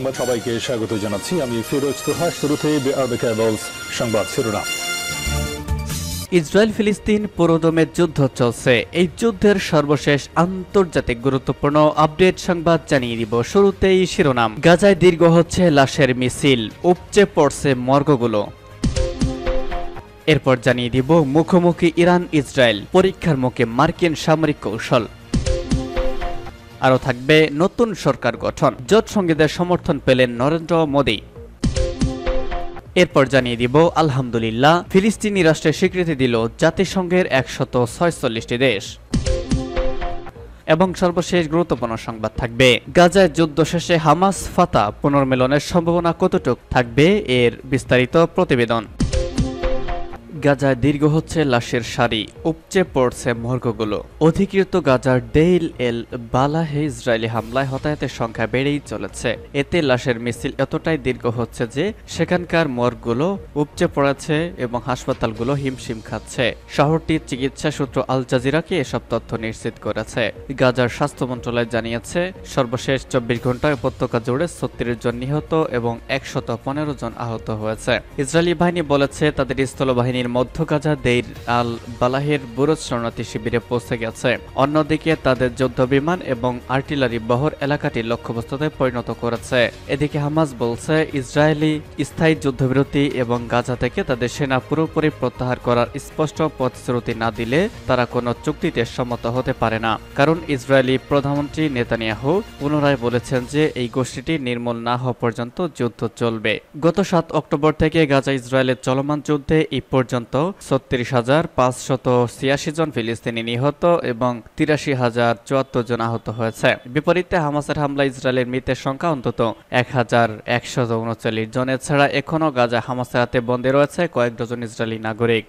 সংবাদ সবাইকে স্বাগত জানাচ্ছি। আমি ফিরোজ তোহা। শুরুতেই সংবাদ শিরোনাম। ইসরায়েল ফিলিস্তিন পুরোদমে যুদ্ধ চলছে। এই যুদ্ধের সর্বশেষ আন্তর্জাতিক গুরুত্বপূর্ণ আপডেট সংবাদ জানিয়ে দিব। শুরুতেই শিরোনাম। গাজায় দীর্ঘ হচ্ছে লাশের মিছিল, উপচে পড়ছে মর্গগুলো। এরপর জানিয়ে দিব মুখোমুখি ইরান ইসরায়েল, পরীক্ষার মুখে মার্কিন সামরিক কৌশল। আরও থাকবে নতুন সরকার গঠন, জোট সঙ্গীদের সমর্থন পেলেন নরেন্দ্র মোদী। এরপর জানিয়ে দিব আলহামদুলিল্লাহ, ফিলিস্তিনি রাষ্ট্রের স্বীকৃতি দিল জাতিসংঘের 146টি দেশ। এবং সর্বশেষ গুরুত্বপূর্ণ সংবাদ থাকবে। গাজায় যুদ্ধ শেষে হামাস ফাতা পুনর্মিলনের সম্ভাবনা কতটুক থাকবে, এর বিস্তারিত প্রতিবেদন। গাজায় দীর্ঘ হচ্ছে লাশের সারি, উপচে পড়ছে মর্গগুলো। অধিকৃত গাজার ডেইল এল বালাহে ইসরায়েলি হামলায় হতাহতের সংখ্যা বেড়েই চলেছে। এতে লাশের মিছিল এতটাই দীর্ঘ হচ্ছে যে সেখানকার মর্গগুলো উপচে পড়েছে এবং হাসপাতালগুলো হিমশিম খাচ্ছে। শহরটির চিকিৎসা সূত্র আল জাজিরাকে এসব তথ্য নিশ্চিত করেছে। গাজার স্বাস্থ্য মন্ত্রণালয় জানিয়েছে সর্বশেষ 24 ঘন্টায় উপত্যকা জুড়ে 36 জন নিহত এবং 115 জন আহত হয়েছে। ইসরায়েলি বাহিনী বলেছে তাদের স্থলবাহিনীর মধ্য গাজা দেইর আল বালাহের বুরুজ শরণার্থী শিবিরে পৌঁছে গেছে। অন্যদিকে তাদের যুদ্ধ বিমান এবং আর্টিলারি বহর এলাকাটি লক্ষ্যবস্তুতে পরিণত করেছে। এদিকে হামাস বলছে ইসরায়েলি স্থায়ী যুদ্ধবিরতি এবং গাজা থেকে তাদের সেনা পুরোপুরি প্রত্যাহার করার স্পষ্ট প্রতিশ্রুতি না দিলে তারা কোনো চুক্তিতে সম্মত হতে পারে না। কারণ ইসরায়েলি প্রধানমন্ত্রী নেতানিয়াহু পুনরায় বলেছেন যে এই গোষ্ঠীটি নির্মূল না হওয়া পর্যন্ত যুদ্ধ চলবে। গত 7 অক্টোবর থেকে গাজা ইসরায়েলের চলমান যুদ্ধে এই পর্যন্ত 36,586 জন ফিলিস্তিনি নিহত এবং 83,074 জন আহত হয়েছে। বিপরীতে হামাসের হামলা ইসরায়েলের মৃতের সংখ্যা অন্তত 1,139 জন। এছাড়া এখনও গাজা হামাসের হাতে বন্দী রয়েছে কয়েক ডজন ইসরায়েলি নাগরিক।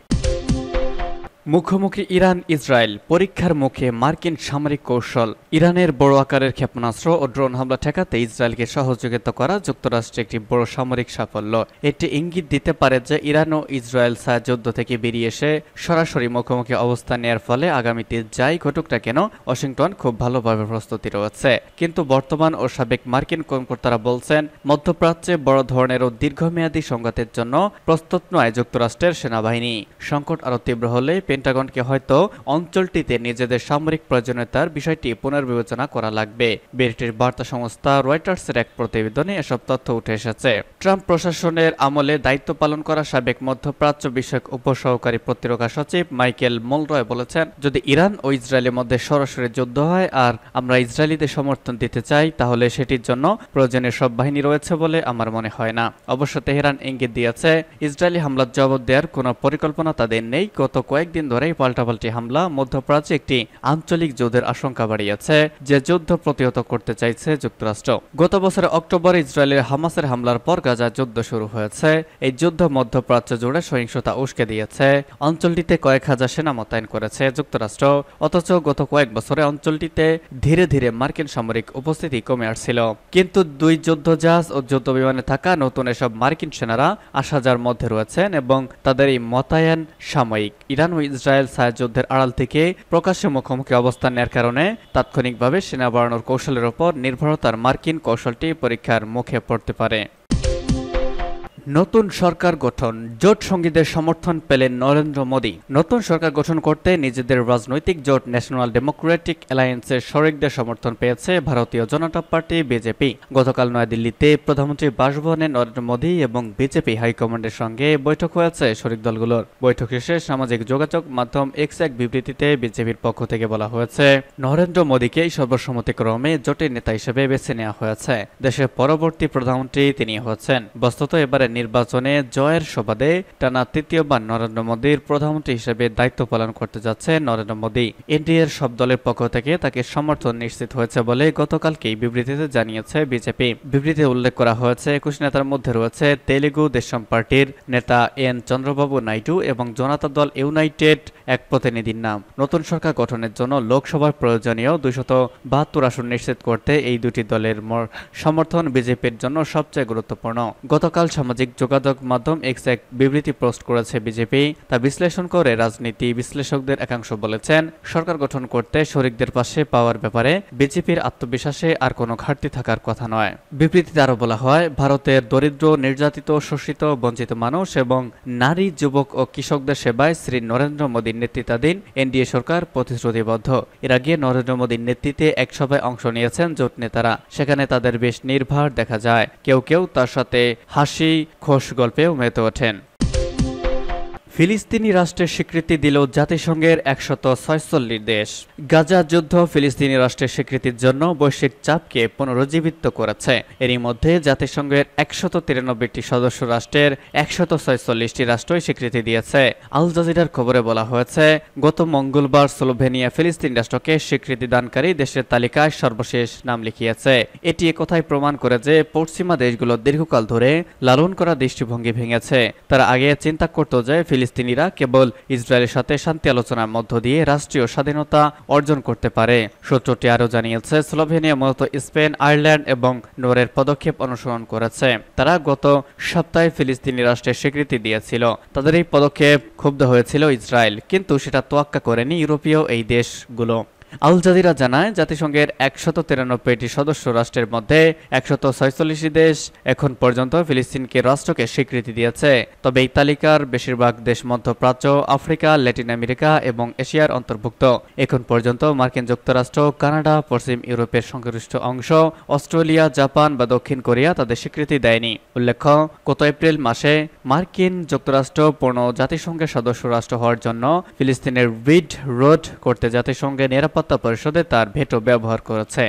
মুখোমুখি ইরান ইসরায়েল, পরীক্ষার মুখে মার্কিন সামরিক কৌশল। ইরানের বড় আকারের ক্ষেপণাস্ত্র ও ড্রোন হামলা ঠেকাতে ইসরায়েলকে সহযোগিতা করা যুক্তরাষ্ট্রের একটি বড় সামরিক সাফল্য। এটি ইঙ্গিত দিতে পারে যে ইরান ও ইসরায়েল যুদ্ধ থেকে বেরিয়ে এসে সরাসরি মুখোমুখি অবস্থান নেওয়ার ফলে আগামীতে যাই ঘটুক না কেন ওয়াশিংটন খুব ভালোভাবে প্রস্তুতি রয়েছে। কিন্তু বর্তমান ও সাবেক মার্কিন কর্মকর্তারা বলছেন মধ্যপ্রাচ্যে বড় ধরনের ও দীর্ঘমেয়াদী সংঘাতের জন্য প্রস্তুত নয় যুক্তরাষ্ট্রের সেনাবাহিনী। সংকট আরও তীব্র হলে পেন্টাগনকে হয়তো অঞ্চলটিতে নিজেদের সামরিক প্রয়োজনীয়তার বিষয়টি পুনর্বিবেচনা করা লাগবে। ব্রিটিশ বার্তা সংস্থা রয়টার্সের এক প্রতিবেদনে এসব তথ্য উঠে এসেছে। ট্রাম্প প্রশাসনের আমলে দায়িত্ব পালন করা সাবেক মধ্যপ্রাচ্য বিষয়ক উপসহকারী প্রতিরক্ষা সচিব মাইকেল মোলরয় বলেছেন, যদি ইরান ও ইসরায়েলের মধ্যে সরাসরি যুদ্ধ হয় আর আমরা ইসরায়েলিদের সমর্থন দিতে চাই তাহলে সেটির জন্য প্রয়োজনীয় সব বাহিনী রয়েছে বলে আমার মনে হয় না। অবশ্য তেহরান ইঙ্গিত দিয়েছে ইসরায়েলি হামলার জবাব দেওয়ার কোনো পরিকল্পনা তাদের নেই। গত কয়েকদিন ধরেই পাল্টাপাল্টি হামলা মধ্যপ্রাচ্যে একটি আঞ্চলিক যুদ্ধের আশঙ্কা বাড়িয়েছে, যে যুদ্ধ প্রতিহত করতে চাইছে যুক্তরাষ্ট্র। গত বছরের অক্টোবরে ইসরায়েলের হামাসের হামলার পর গাজা যুদ্ধ শুরু হয়েছে। এই যুদ্ধ মধ্যপ্রাচ্য জুড়ে সহিংসতা উস্কে দিয়েছে। অঞ্চলটিতে কয়েক হাজার সেনা মোতায়েন করেছে যুক্তরাষ্ট্র। অথচ গত কয়েক বছরে অঞ্চলটিতে ধীরে ধীরে মার্কিন সামরিক উপস্থিতি কমে আসছিল। কিন্তু 2 যুদ্ধজাহাজ ও যুদ্ধ বিমানে থাকা নতুন এসব মার্কিন সেনারা আসাজার মধ্যে রয়েছেন এবং তাদের এই মোতায়েন সাময়িক। ইরান ও ইসরায়েল যুদ্ধের আড়াল থেকে প্রকাশ্যে মুখোমুখি অবস্থান নেওয়ার কারণে তাৎক্ষণিকভাবে সেনা বাড়ানোর কৌশলের ওপর নির্ভরতার মার্কিন কৌশলটি পরীক্ষার মুখে পড়তে পারে। নতুন সরকার গঠন, জোট সঙ্গীদের সমর্থন পেলেন নরেন্দ্র মোদী। নতুন সরকার গঠন করতে নিজেদের রাজনৈতিক জোট ন্যাশনাল ডেমোক্রেটিক অ্যালায়েন্সের শরিকদের সমর্থন পেয়েছে ভারতীয় জনতা পার্টি বিজেপি। গতকাল নয়াদিল্লিতে প্রধানমন্ত্রী বাসভবনে নরেন্দ্র মোদী এবং বিজেপি হাইকমান্ডের সঙ্গে বৈঠক হয়েছে শরিক দলগুলোর। বৈঠক শেষে সামাজিক যোগাযোগ মাধ্যম এক্স এক বিবৃতিতে বিজেপির পক্ষ থেকে বলা হয়েছে নরেন্দ্র মোদীকে সর্বসম্মতিক্রমে জোটের নেতা হিসেবে বেছে নেওয়া হয়েছে। দেশের পরবর্তী প্রধানমন্ত্রী তিনি হচ্ছেন। বস্তুত এবারে নির্বাচনে জয়ের সুবাদে টানা তৃতীয়বার নরেন্দ্র মোদীর প্রধানমন্ত্রী হিসেবে দায়িত্ব পালন করতে যাচ্ছে নরেন্দ্র মোদী। এনডিএর সব দলের পক্ষ থেকে তাকে সমর্থন নিশ্চিত হয়েছে বলে গতকালকেই বিবৃতিতে জানিয়েছে বিজেপি। বিবৃতিতে উল্লেখ করা হয়েছে 21 নেতার মধ্যে রয়েছে তেলেগু দেশম পার্টির নেতা এন চন্দ্রবাবু নাইডু এবং জনতা দল ইউনাইটেড এক প্রতিনিধির নাম। নতুন সরকার গঠনের জন্য লোকসভার প্রয়োজনীয় 272 আসন নিশ্চিত করতে এই দুটি দলের সমর্থন বিজেপির জন্য সবচেয়ে গুরুত্বপূর্ণ। গতকাল সামাজিক যোগাযোগ মাধ্যম এক্স এক বিবৃতি পোস্ট করেছে বিজেপি। তা বিশ্লেষণ করে রাজনীতি বিশ্লেষকদের একাংশ বলেছেন, সরকার গঠন করতে শরিকদের পাশে পাওয়ার ব্যাপারে বিজেপির আত্মবিশ্বাসে আর কোনো ঘাটতি থাকার কথা নয়। বিবৃতিতে আরও বলা হয়, ভারতের দরিদ্র, নির্যাতিত, শোষিত, বঞ্চিত মানুষ এবং নারী, যুবক ও কৃষকদের সেবায় শ্রী নরেন্দ্র মোদীর নেতৃত্বাধীন এনডিএ সরকার প্রতিশ্রুতিবদ্ধ। এর আগে নরেন্দ্র মোদীর নেতৃত্বে এক সভায় অংশ নিয়েছেন জোট নেতারা। সেখানে তাদের বেশ নির্ভার দেখা যায়। কেউ কেউ তার সাথে হাসি খোশ গল্পেও মেতে ওঠেন। ফিলিস্তিনি রাষ্ট্রের স্বীকৃতি দিল জাতিসংঘের 146 দেশ। গাজা যুদ্ধ ফিলিস্তিনি রাষ্ট্রের স্বীকৃতির জন্য বৈশ্বিক চাপকে পুনরুজ্জীবিত করেছে। এরই মধ্যে জাতিসংঘের 193টি সদস্য রাষ্ট্রের 146টি রাষ্ট্রই স্বীকৃতি দিয়েছে। আল জাজিরার খবরে বলা হয়েছে, গত মঙ্গলবার স্লোভেনিয়া ফিলিস্তিন রাষ্ট্রকে স্বীকৃতি দানকারী দেশের তালিকায় সর্বশেষ নাম লিখিয়েছে। এটি একথাই প্রমাণ করে যে পশ্চিমা দেশগুলো দীর্ঘকাল ধরে লালন করা দৃষ্টিভঙ্গি ভেঙেছে। তারা আগে চিন্তা করত যে ফিলিস্তিনিরা কেবল ইসরায়েলের সাথে শান্তি আলোচনার মধ্য দিয়ে রাষ্ট্রীয় স্বাধীনতা অর্জন করতে পারে। সূত্রটি আরও জানিয়েছে, স্লোভেনিয়া মূলত স্পেন, আয়ারল্যান্ড এবং নরওয়ের পদক্ষেপ অনুসরণ করেছে। তারা গত সপ্তাহে ফিলিস্তিনি রাষ্ট্রের স্বীকৃতি দিয়েছিল। তাদের এই পদক্ষেপ ক্ষুব্ধ হয়েছিল ইসরায়েল, কিন্তু সেটা তোয়াক্কা করেনি ইউরোপীয় এই দেশগুলো। আল জাজিরা জানায়, জাতিসংঘের 193টি সদস্য রাষ্ট্রের মধ্যে 146 দেশ এখন পর্যন্ত ফিলিস্তিনকে রাষ্ট্রকে স্বীকৃতি দিয়েছে। তবে এই তালিকার বেশিরভাগ দেশ মধ্যপ্রাচ্য, আফ্রিকা, ল্যাটিন আমেরিকা এবং এশিয়ার অন্তর্ভুক্ত। এখন পর্যন্ত মার্কিন যুক্তরাষ্ট্র, কানাডা, পশ্চিম ইউরোপের সংশ্লিষ্ট অংশ, অস্ট্রেলিয়া, জাপান বা দক্ষিণ কোরিয়া তাদের স্বীকৃতি দেয়নি। উল্লেখ্য, গত এপ্রিল মাসে মার্কিন যুক্তরাষ্ট্র পূর্ণ জাতিসংঘের সদস্য রাষ্ট্র হওয়ার জন্য ফিলিস্তিনের উইড রোড করতে জাতিসংঘের নিরাপত্তা পরিষদে তার ভেটো ব্যবহার করেছে।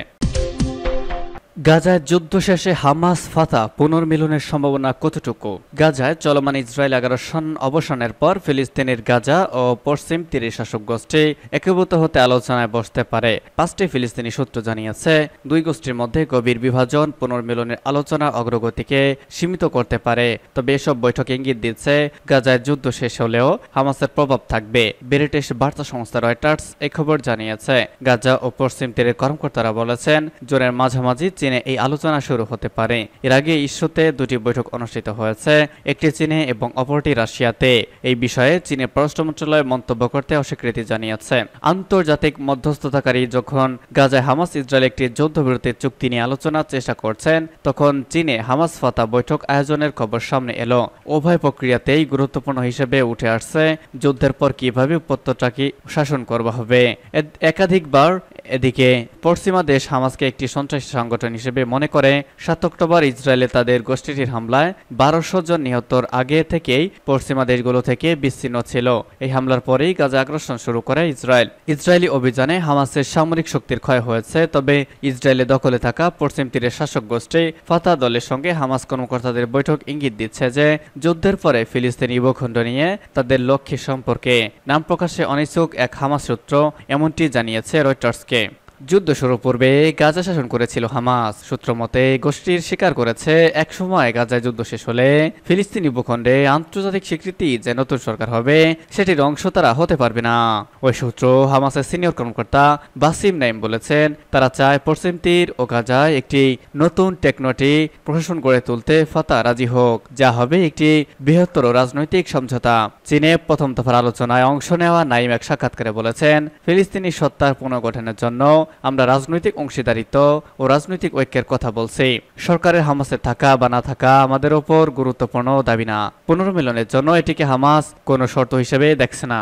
গাজায় যুদ্ধ শেষে হামাস ফাতাহ পুনর্মিলনের সম্ভাবনা কতটুকু? গাজায় চলমান ইসরায়েল আগ্রাসন অবসানের পর ফিলিস্তিনের গাজা ও পশ্চিম তীরের শাসক গোষ্ঠী একীভূত হতে আলোচনায় বসতে পারে। 5টি ফিলিস্তিনি সূত্র জানিয়েছে, দুই গোষ্ঠীর মধ্যে গভীর বিভাজন পুনর্মিলনের আলোচনা অগ্রগতিকে সীমিত করতে পারে। তবে এসব বৈঠক ইঙ্গিত দিচ্ছে গাজায় যুদ্ধ শেষ হলেও হামাসের প্রভাব থাকবে। ব্রিটিশ বার্তা সংস্থা রয়টার্স এই খবর জানিয়েছে। গাজা ও পশ্চিম তীরের কর্মকর্তারা বলেছেন, জুনের মাঝামাঝি চীনে এই আলোচনা শুরু হতে পারে। এর আগে ইস্যুতে দুটি বৈঠক অনুষ্ঠিত হয়েছে, একটি চীনে এবং অপরটি রাশিয়াতে। এই বিষয়ে চীনের পররাষ্ট্র মন্ত্রণালয় মন্তব্য করতে অস্বীকৃতি জানিয়েছে। আন্তর্জাতিক মধ্যস্থতাকারী যখন গাজায় হামাস ইসরায়েল একটি যুদ্ধবিরতির চুক্তি নিয়ে আলোচনার চেষ্টা করছেন, তখন চীনে হামাস ফাতাহ বৈঠক আয়োজনের খবর সামনে এলো। উভয় প্রক্রিয়াতেই গুরুত্বপূর্ণ হিসেবে উঠে আসছে যুদ্ধের পর কিভাবে উপত্যকাকে শাসন করা হবে। একাধিকবার এদিকে পশ্চিমা দেশ হামাসকে একটি সন্ত্রাসী সংগঠন হিসেবে মনে করে। 7 অক্টোবর ইসরায়েলে তাদের গোষ্ঠীটির হামলায় 1200 জন নিহতর আগে থেকেই পশ্চিমা দেশগুলো থেকে বিচ্ছিন্ন ছিল। এই হামলার পরেই গাজা আগ্রাসন শুরু করে ইসরায়েল। ইসরায়েলি অভিযানে হামাসের সামরিক শক্তির ক্ষয় হয়েছে। তবে ইসরায়েলে দখলে থাকা পশ্চিম তীরের শাসক গোষ্ঠী ফাতাহ দলের সঙ্গে হামাস কর্মকর্তাদের বৈঠক ইঙ্গিত দিচ্ছে যে যুদ্ধের পরে ফিলিস্তিনি ভূখণ্ড নিয়ে তাদের লক্ষ্য সম্পর্কে নাম প্রকাশে অনিচ্ছুক এক হামাস সূত্র এমনটি জানিয়েছে রয়টার্সকে। যুদ্ধ শুরু পূর্বে গাজা শাসন করেছিল হামাস। সূত্র মতে গোষ্ঠীর স্বীকার করেছে, একসময় গাজায় যুদ্ধ শেষ হলে ফিলিস্তিনি ভূখণ্ডে আন্তর্জাতিক স্বীকৃতি যে নতুন সরকার হবে সেটির অংশ তারা হতে পারবে না। ওই সূত্র হামাসের সিনিয়র কর্মকর্তা বাসিম নাইম বলেছেন, তারা চায় পশ্চিম তীর ও গাজায় একটি নতুন টেকনোটিক প্রশাসন গড়ে তুলতে ফাতাহ রাজি হোক, যা হবে একটি বৃহত্তর রাজনৈতিক সমঝোতা। চীনে প্রথম দফার আলোচনায় অংশ নেওয়া নাইম এক সাক্ষাৎকারে বলেছেন, ফিলিস্তিনি সত্তার পুনর্গঠনের জন্য আমরা রাজনৈতিক অংশীদারিত্ব ও রাজনৈতিক ঐক্যের কথা বলছি। সরকারের হামাসে থাকা বা না থাকা আমাদের ওপর গুরুত্বপূর্ণ দাবি না। পুনর্মিলনের জন্য এটিকে হামাস কোনো শর্ত হিসেবে দেখছে না।